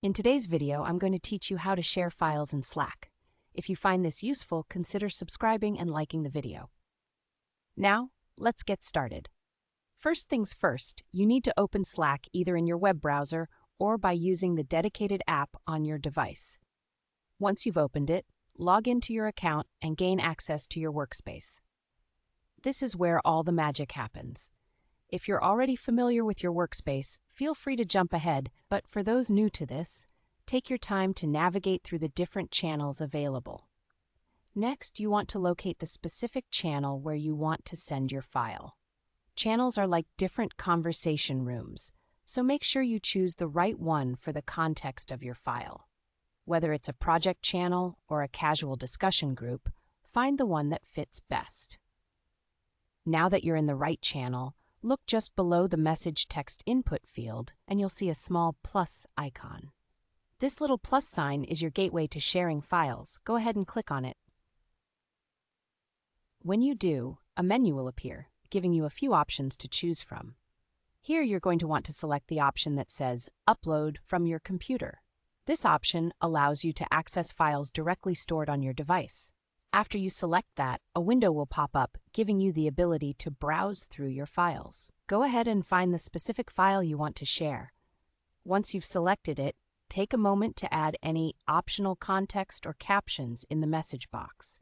In today's video, I'm going to teach you how to share files in Slack. If you find this useful, consider subscribing and liking the video. Now, let's get started. First things first, you need to open Slack either in your web browser or by using the dedicated app on your device. Once you've opened it, log into your account and gain access to your workspace. This is where all the magic happens. If you're already familiar with your workspace, feel free to jump ahead, but for those new to this, take your time to navigate through the different channels available. Next, you want to locate the specific channel where you want to send your file. Channels are like different conversation rooms, so make sure you choose the right one for the context of your file. Whether it's a project channel or a casual discussion group, find the one that fits best. Now that you're in the right channel, look just below the message text input field and you'll see a small plus icon. This little plus sign is your gateway to sharing files. Go ahead and click on it. When you do, a menu will appear, giving you a few options to choose from. Here you're going to want to select the option that says Upload from your computer. This option allows you to access files directly stored on your device. After you select that, a window will pop up, giving you the ability to browse through your files. Go ahead and find the specific file you want to share. Once you've selected it, take a moment to add any optional context or captions in the message box.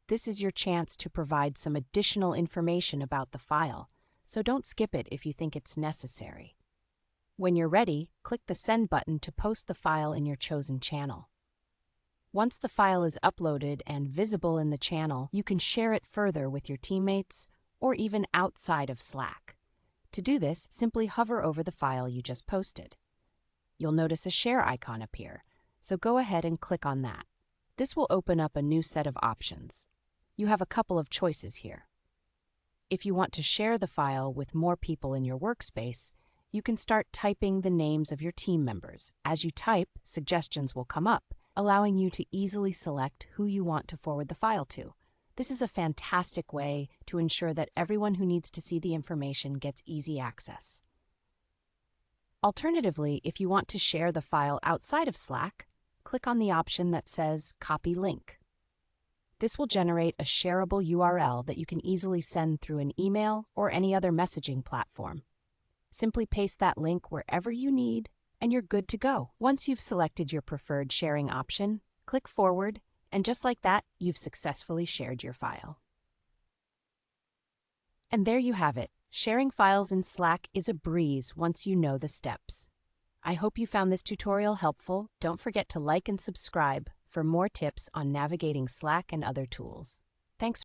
This is your chance to provide some additional information about the file, so don't skip it if you think it's necessary. When you're ready, click the Send button to post the file in your chosen channel. Once the file is uploaded and visible in the channel, you can share it further with your teammates or even outside of Slack. To do this, simply hover over the file you just posted. You'll notice a share icon appear, so go ahead and click on that. This will open up a new set of options. You have a couple of choices here. If you want to share the file with more people in your workspace, you can start typing the names of your team members. As you type, suggestions will come up, allowing you to easily select who you want to forward the file to. This is a fantastic way to ensure that everyone who needs to see the information gets easy access. Alternatively, if you want to share the file outside of Slack, click on the option that says Copy Link. This will generate a shareable URL that you can easily send through an email or any other messaging platform. Simply paste that link wherever you need, and you're good to go. Once you've selected your preferred sharing option, click Forward, and just like that, you've successfully shared your file. And there you have it. Sharing files in Slack is a breeze once you know the steps. I hope you found this tutorial helpful. Don't forget to like and subscribe for more tips on navigating Slack and other tools. Thanks.